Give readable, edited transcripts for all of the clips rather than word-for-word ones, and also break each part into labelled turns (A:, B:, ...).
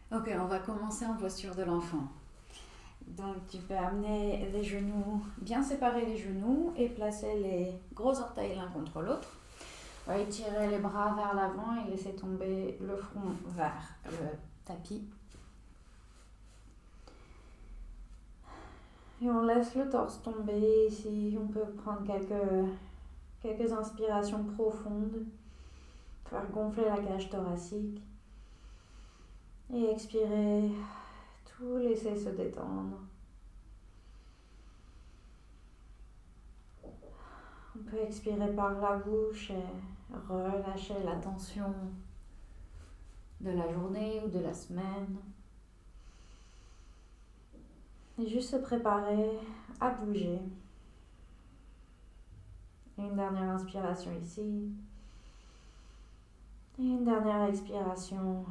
A: Ok, on va commencer en posture de l'enfant. Donc tu peux amener les genoux, bien séparer les genoux et placer les gros orteils l'un contre l'autre. On va étirer les bras vers l'avant et laisser tomber le front vers le tapis. Et on laisse le torse tomber ici. On peut prendre quelques inspirations profondes, faire gonfler la cage thoracique et expirer, tout laisser se détendre. On peut expirer par la bouche et relâcher la tension de la journée ou de la semaine. Et juste se préparer à bouger. Une dernière inspiration ici. Et une dernière expiration.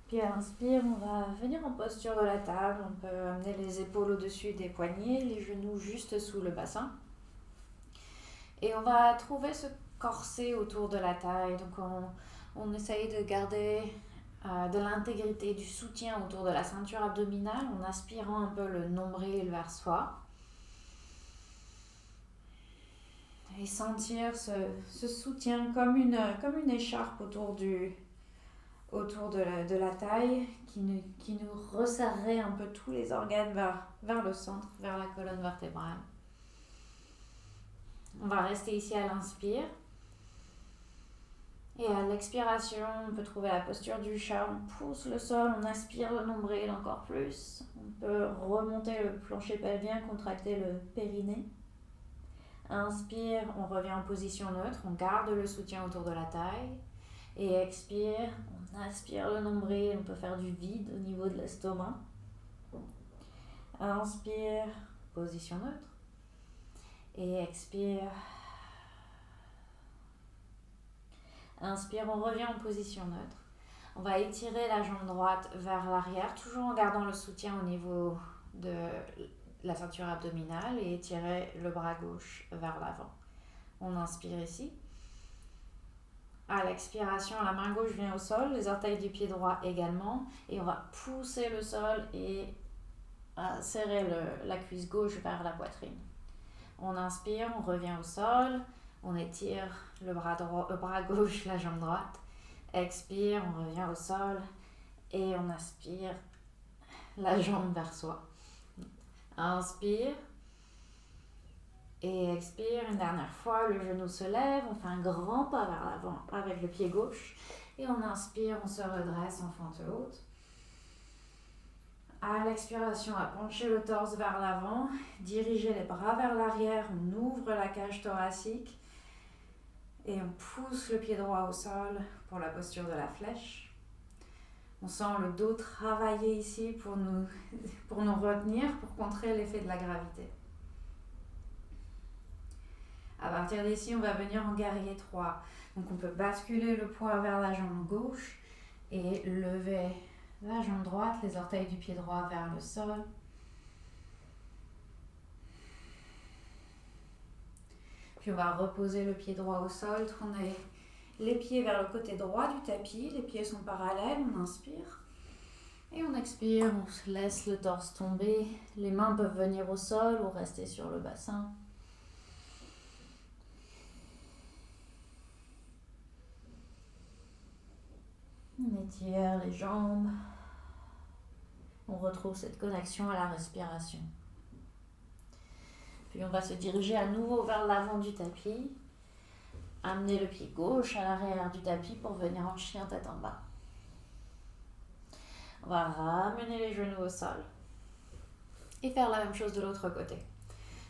A: Puis à l'inspire, on va venir en posture de la table. On peut amener les épaules au-dessus des poignets, les genoux juste sous le bassin. Et on va trouver ce corset autour de la taille. Donc on essaye de garder de l'intégrité, du soutien autour de la ceinture abdominale en aspirant un peu le nombril vers soi. Et sentir ce soutien comme une écharpe autour de la taille qui nous resserrerait un peu tous les organes vers le centre, vers la colonne vertébrale. On va rester ici à l'inspire. Et à l'expiration, on peut trouver la posture du chat. On pousse le sol, on aspire le nombril encore plus. On peut remonter le plancher pelvien, contracter le périnée. Inspire, on revient en position neutre, on garde le soutien autour de la taille. Et expire, on aspire le nombril, on peut faire du vide au niveau de l'estomac. Inspire, position neutre. Et expire. Inspire, on revient en position neutre. On va étirer la jambe droite vers l'arrière, toujours en gardant le soutien au niveau de la ceinture abdominale et étirer le bras gauche vers l'avant. On inspire ici. À l'expiration, la main gauche vient au sol, les orteils du pied droit également. Et on va pousser le sol et serrer la cuisse gauche vers la poitrine. On inspire, on revient au sol. On étire le bras gauche, la jambe droite. Expire, on revient au sol. Et on aspire la jambe vers soi. Inspire. Et expire, une dernière fois, le genou se lève, on fait un grand pas vers l'avant avec le pied gauche. Et on inspire, on se redresse en fente haute. À l'expiration, à pencher le torse vers l'avant, diriger les bras vers l'arrière, on ouvre la cage thoracique. Et on pousse le pied droit au sol pour la posture de la flèche. On sent le dos travailler ici pour nous retenir, pour contrer l'effet de la gravité. À partir d'ici, on va venir en guerrier 3. Donc on peut basculer le poids vers la jambe gauche et lever la jambe droite, les orteils du pied droit vers le sol. Puis on va reposer le pied droit au sol, tourner les pieds vers le côté droit du tapis. Les pieds sont parallèles, on inspire. Et on expire, on se laisse le torse tomber. Les mains peuvent venir au sol ou rester sur le bassin. On étire les jambes. On retrouve cette connexion à la respiration. Puis on va se diriger à nouveau vers l'avant du tapis. Amener le pied gauche à l'arrière du tapis pour venir en chien tête en bas. On va ramener les genoux au sol. Et faire la même chose de l'autre côté.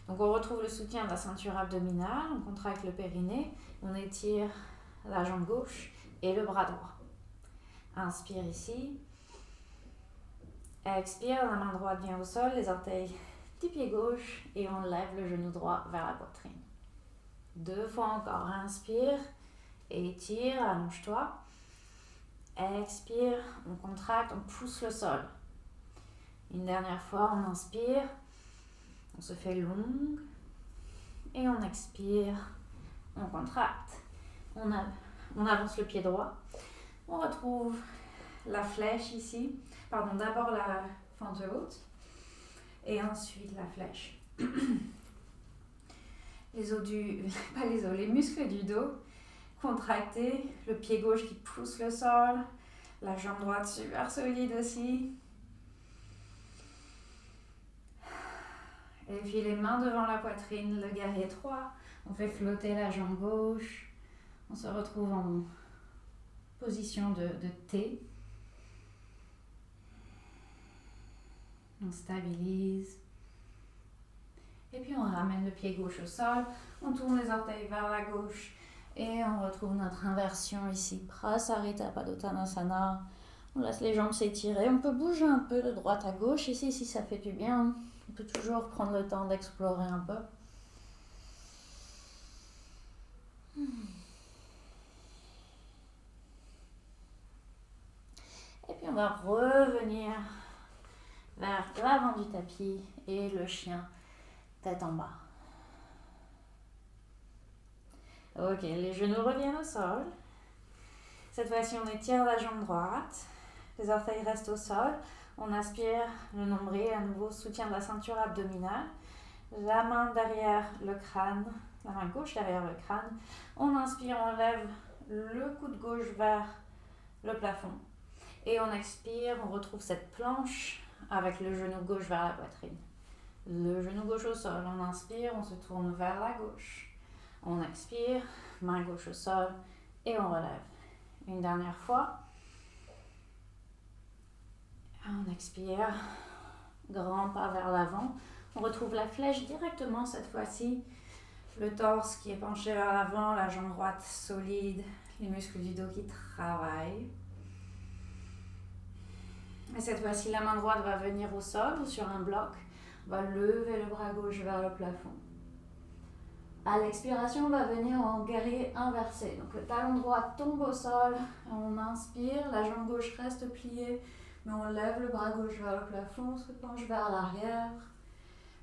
A: Donc on retrouve le soutien de la ceinture abdominale, on contracte le périnée, on étire la jambe gauche et le bras droit. Inspire ici. Expire, la main droite vient au sol, les orteils du pied gauche et on lève le genou droit vers la poitrine. 2 fois encore, inspire, étire, allonge-toi. Expire, on contracte, on pousse le sol. Une dernière fois, on inspire, on se fait longue et on expire, on contracte. On avance le pied droit, On retrouve la flèche ici. Pardon, d'abord la fente haute et ensuite la flèche. Les muscles du dos contractés, le pied gauche qui pousse le sol, la jambe droite super solide aussi. Et puis les mains devant la poitrine, le guerrier 3. On fait flotter la jambe gauche. On se retrouve en position de T. On stabilise. Et puis on ramène le pied gauche au sol. On tourne les orteils vers la gauche. Et on retrouve notre inversion ici. Prasarita Padottanasana. On laisse les jambes s'étirer. On peut bouger un peu de droite à gauche ici si ça fait du bien. On peut toujours prendre le temps d'explorer un peu. Et puis on va revenir vers l'avant du tapis et le chien tête en bas. Ok, les genoux reviennent au sol. Cette fois-ci, on étire la jambe droite. Les orteils restent au sol. On aspire le nombril, à nouveau soutien de la ceinture abdominale. La main derrière le crâne, la main gauche derrière le crâne. On inspire, on lève le coude gauche vers le plafond. Et on expire, on retrouve cette planche avec le genou gauche vers la poitrine. Le genou gauche au sol, on inspire, on se tourne vers la gauche. On expire, main gauche au sol et on relève. Une dernière fois. On expire, grand pas vers l'avant. On retrouve la flèche directement cette fois-ci. Le torse qui est penché vers l'avant, la jambe droite solide, les muscles du dos qui travaillent. Et cette fois-ci, la main droite va venir au sol ou sur un bloc. On va lever le bras gauche vers le plafond. À l'expiration, on va venir en guerrier inversé. Donc le talon droit tombe au sol, on inspire, la jambe gauche reste pliée, mais on lève le bras gauche vers le plafond, on se penche vers l'arrière.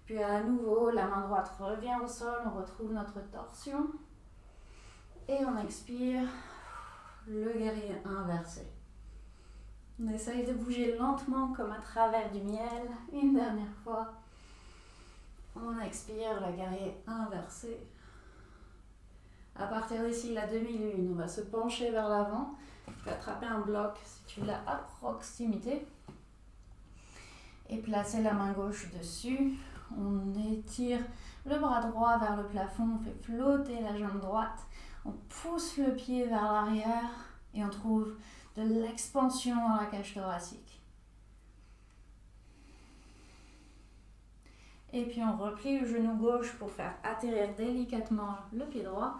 A: Puis à nouveau, la main droite revient au sol, on retrouve notre torsion. Et on expire, le guerrier inversé. On essaye de bouger lentement comme à travers du miel. Une dernière fois. On expire, le guerrier inversé. À partir d'ici, la demi-lune, on va se pencher vers l'avant. Tu peux attraper un bloc si tu l'as à proximité. Et placer la main gauche dessus. On étire le bras droit vers le plafond. On fait flotter la jambe droite. On pousse le pied vers l'arrière. Et on trouve de l'expansion dans la cage thoracique. Et puis on replie le genou gauche pour faire atterrir délicatement le pied droit.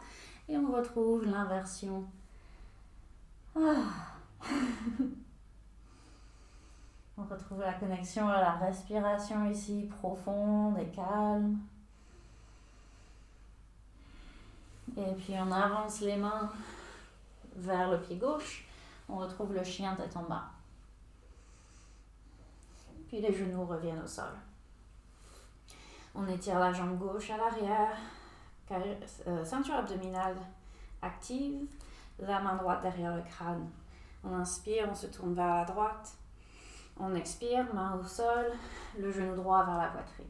A: Et on retrouve l'inversion. On retrouve la connexion à la respiration ici, profonde et calme. Et puis on avance les mains vers le pied gauche. On retrouve le chien tête en bas. Puis les genoux reviennent au sol. On étire la jambe gauche à l'arrière, ceinture abdominale active, la main droite derrière le crâne. On inspire, on se tourne vers la droite. On expire, main au sol, le genou droit vers la poitrine.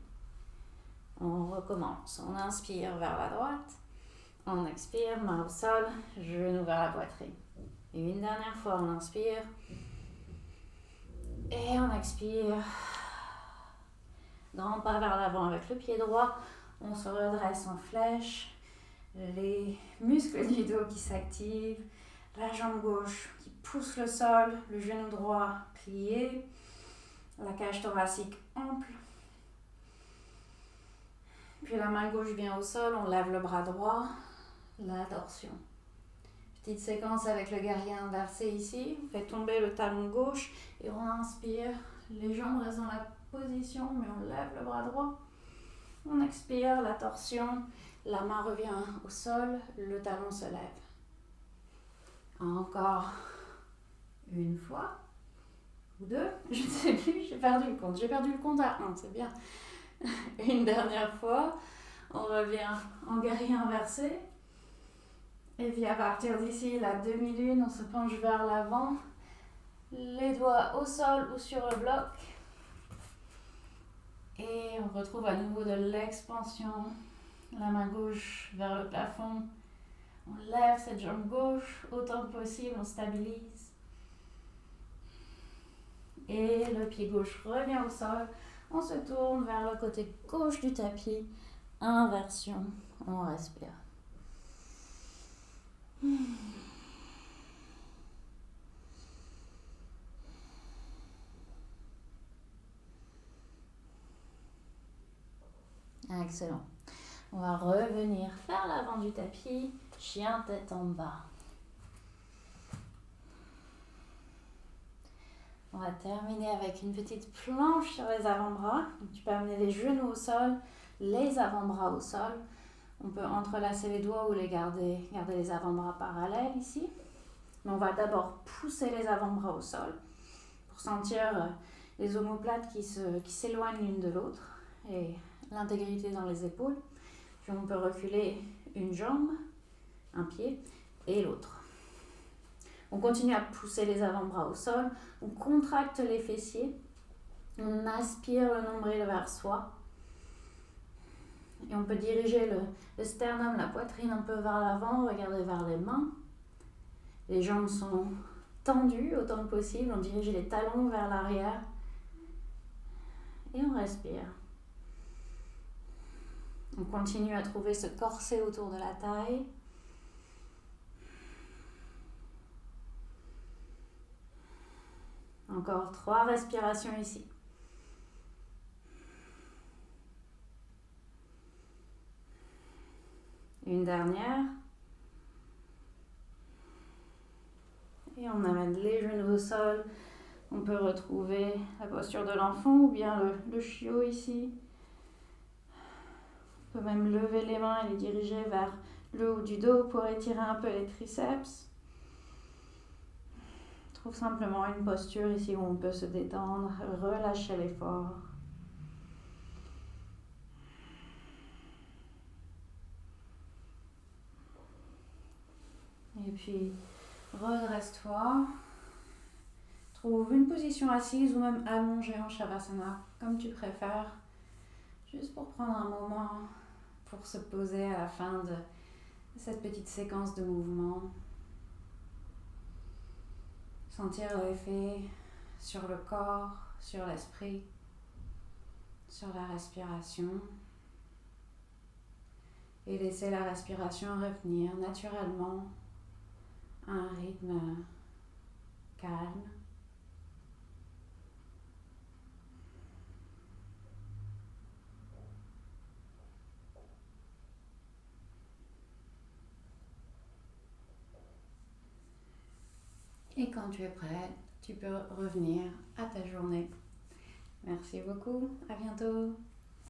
A: On recommence. On inspire vers la droite. On expire, main au sol, genou vers la poitrine. Et une dernière fois, on inspire. Et on expire. Grand pas vers l'avant avec le pied droit. On se redresse en flèche. Les muscles du dos qui s'activent. La jambe gauche qui pousse le sol. Le genou droit plié. La cage thoracique ample. Puis la main gauche vient au sol. On lève le bras droit. La torsion. Petite séquence avec le guerrier inversé ici. On fait tomber le talon gauche et on inspire. Les jambes restent dans la position, mais on lève le bras droit. On expire, la torsion. La main revient au sol, le talon se lève. Encore une fois ou deux, je ne sais plus, j'ai perdu le compte. J'ai perdu le compte à 1, c'est bien. Une dernière fois, on revient en guerrier inversé. Et puis à partir d'ici, la demi-lune, on se penche vers l'avant. Les doigts au sol ou sur le bloc. Et on retrouve à nouveau de l'expansion. La main gauche vers le plafond. On lève cette jambe gauche autant que possible, on stabilise. Et le pied gauche revient au sol. On se tourne vers le côté gauche du tapis. Inversion. On respire. Excellent. On va revenir vers l'avant du tapis. Chien tête en bas. On va terminer avec une petite planche sur les avant-bras. Donc, tu peux amener les genoux au sol, les avant-bras au sol. On peut entrelacer les doigts ou les garder les avant-bras parallèles ici. Mais on va d'abord pousser les avant-bras au sol pour sentir les omoplates qui s'éloignent l'une de l'autre et l'intégrité dans les épaules. Puis on peut reculer une jambe, un pied et l'autre. On continue à pousser les avant-bras au sol. On contracte les fessiers. On aspire le nombril vers soi. Et on peut diriger le sternum, la poitrine un peu vers l'avant, regarder vers les mains. Les jambes sont tendues autant que possible. On dirige les talons vers l'arrière. Et on respire. On continue à trouver ce corset autour de la taille. Encore 3 respirations ici. Une dernière. Et on amène les genoux au sol. On peut retrouver la posture de l'enfant ou bien le chiot ici. On peut même lever les mains et les diriger vers le haut du dos pour étirer un peu les triceps. Trouve simplement une posture ici où on peut se détendre, relâcher l'effort. Et puis, redresse-toi. Trouve une position assise ou même allongée en Shavasana, comme tu préfères. Juste pour prendre un moment pour se poser à la fin de cette petite séquence de mouvement. Sentir l'effet sur le corps, sur l'esprit, sur la respiration. Et laisser la respiration revenir naturellement à un rythme calme. Et quand tu es prête, tu peux revenir à ta journée. Merci beaucoup, à bientôt.